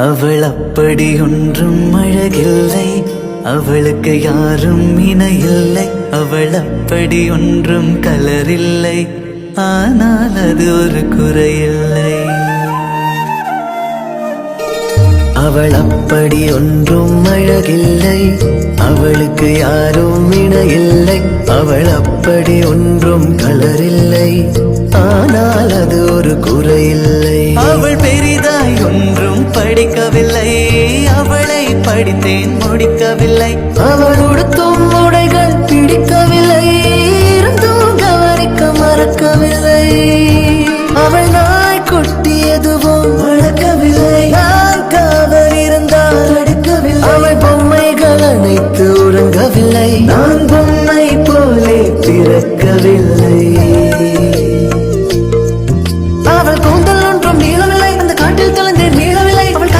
அவள் அப்படி ஒன்றும் அழகில்லை, அவளுக்கு யாரும் இணையில்லை. அவள் அப்படி ஒன்றும் கலரில்லை, ஆனால் அது ஒரு குறையில்லை. அவள் அப்படி ஒன்றும் அழகில்லை, அவளுக்கு யாரும் இணையில்லை. அவள் அப்படி ஒன்றும் கலரில்லை, ஆனால் அது ஒரு குறையில்லை. அவள் பெரிதாய் ஒன்றும் படிக்கவில்லை, அவளை படித்தேன் முடிக்கவில்லை. அவள் உடுத்தும் உடைகள் பிடிக்கவில்லை, இருந்தும் கவனிக்க மறக்கவில்லை. அவள்